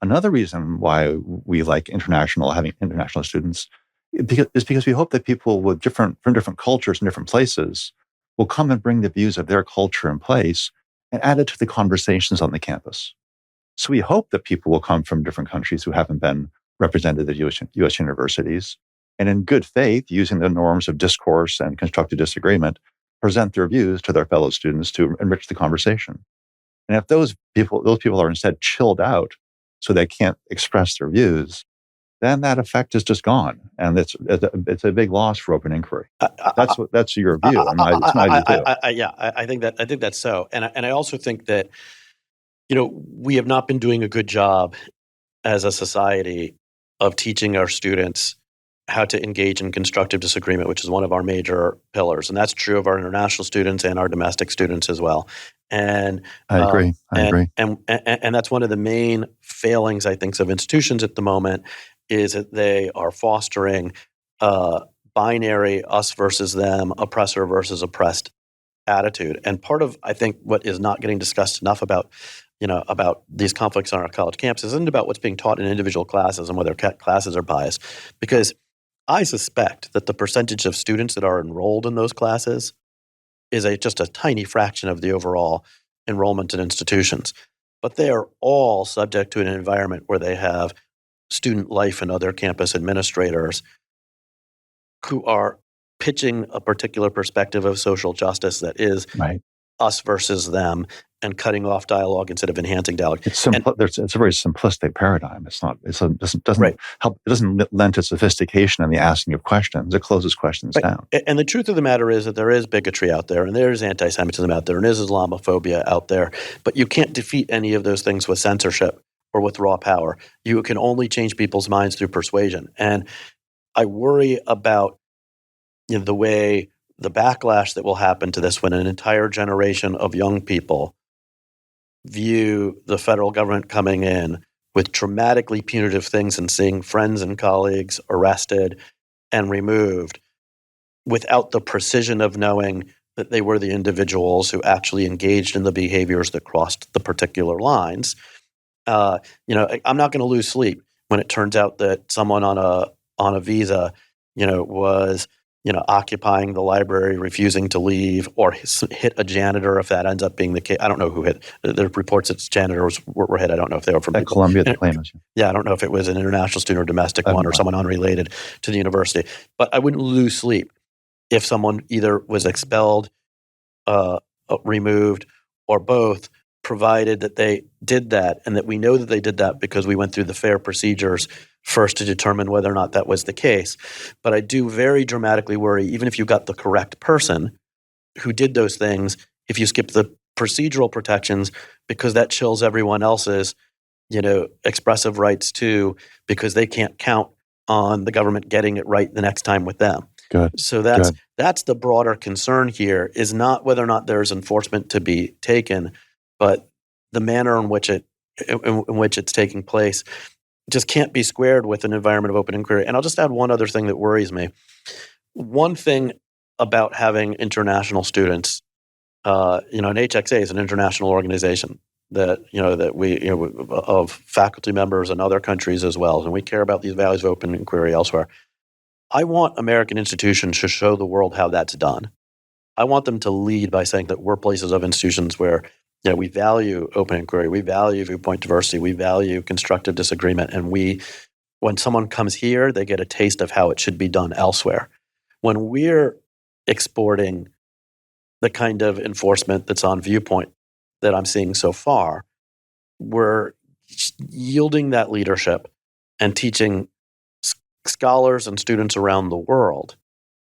Speaker 2: Another reason why we like having international students is because we hope that people from different cultures and different places will come and bring the views of their culture and place and add it to the conversations on the campus. So we hope that people will come from different countries who haven't been represented at U.S. universities, and in good faith, using the norms of discourse and constructive disagreement, present their views to their fellow students to enrich the conversation. And if those people are instead chilled out so they can't express their views, then that effect is just gone, and it's a big loss for open inquiry. That's your view. It's my view too.
Speaker 1: I think that's so, and I also think that we have not been doing a good job as a society of teaching our students how to engage in constructive disagreement, which is one of our major pillars, and that's true of our international students and our domestic students as well. And
Speaker 2: I agree.
Speaker 1: And that's one of the main failings, I think, of institutions at the moment, is that they are fostering binary us versus them, oppressor versus oppressed attitude. And part of, I think, what is not getting discussed enough about these conflicts on our college campuses isn't about what's being taught in individual classes and whether classes are biased, because I suspect that the percentage of students that are enrolled in those classes is just a tiny fraction of the overall enrollment in institutions. But they are all subject to an environment where they have student life and other campus administrators who are pitching a particular perspective of social justice that is us versus them, and cutting off dialogue instead of enhancing dialogue.
Speaker 2: It's a very simplistic paradigm. It doesn't lend to sophistication in the asking of questions. It closes questions down.
Speaker 1: And the truth of the matter is that there is bigotry out there, and there is anti-Semitism out there, and there is Islamophobia out there. But you can't defeat any of those things with censorship or with raw power. You can only change people's minds through persuasion. And I worry about the way the backlash that will happen to this when an entire generation of young people view the federal government coming in with dramatically punitive things and seeing friends and colleagues arrested and removed without the precision of knowing that they were the individuals who actually engaged in the behaviors that crossed the particular lines. I'm not going to lose sleep when it turns out that someone on a visa, was occupying the library, refusing to leave, or hit a janitor. If that ends up being the case, I don't know who hit. There are reports that janitors were hit. I don't know if they were from
Speaker 2: At Columbia, the claim is.
Speaker 1: Yeah, I don't know if it was an international student or domestic one or someone unrelated to the university. But I wouldn't lose sleep if someone either was expelled, removed, or both, provided that they did that, and that we know that they did that because we went through the fair procedures first to determine whether or not that was the case. But I do very dramatically worry, even if you got the correct person who did those things, if you skip the procedural protections, because that chills everyone else's, expressive rights too, because they can't count on the government getting it right the next time with them.
Speaker 2: Good.
Speaker 1: So that's the broader concern here, is not whether or not there's enforcement to be taken, but the manner in which it's taking place just can't be squared with an environment of open inquiry. And I'll just add one other thing that worries me. One thing about having international students, an HXA is an international organization that we of faculty members in other countries as well, and we care about these values of open inquiry elsewhere. I want American institutions to show the world how that's done. I want them to lead by saying that we're places of institutions where we value open inquiry, we value viewpoint diversity, we value constructive disagreement, and when someone comes here, they get a taste of how it should be done elsewhere. When we're exporting the kind of enforcement that's on viewpoint that I'm seeing so far, we're yielding that leadership and teaching scholars and students around the world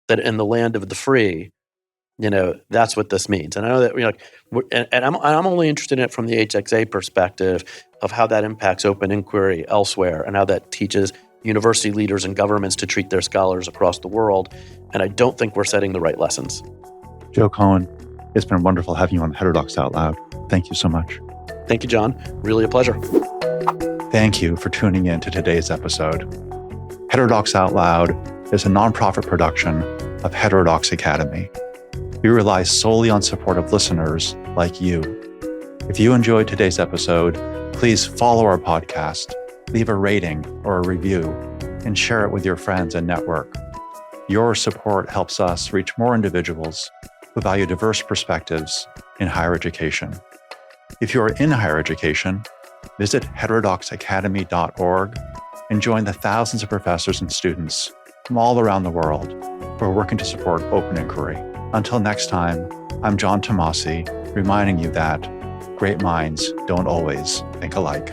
Speaker 1: that in the land of the free, that's what this means. And I know that I'm only interested in it from the HXA perspective of how that impacts open inquiry elsewhere and how that teaches university leaders and governments to treat their scholars across the world. And I don't think we're setting the right lessons.
Speaker 2: Joe Cohn, it's been wonderful having you on Heterodox Out Loud. Thank you so much.
Speaker 1: Thank you, John. Really a pleasure.
Speaker 2: Thank you for tuning in to today's episode. Heterodox Out Loud is a nonprofit production of Heterodox Academy. We rely solely on support of listeners like you. If you enjoyed today's episode, please follow our podcast, leave a rating or a review, and share it with your friends and network. Your support helps us reach more individuals who value diverse perspectives in higher education. If you are in higher education, visit heterodoxacademy.org and join the thousands of professors and students from all around the world who are working to support open inquiry. Until next time, I'm John Tomasi, reminding you that great minds don't always think alike.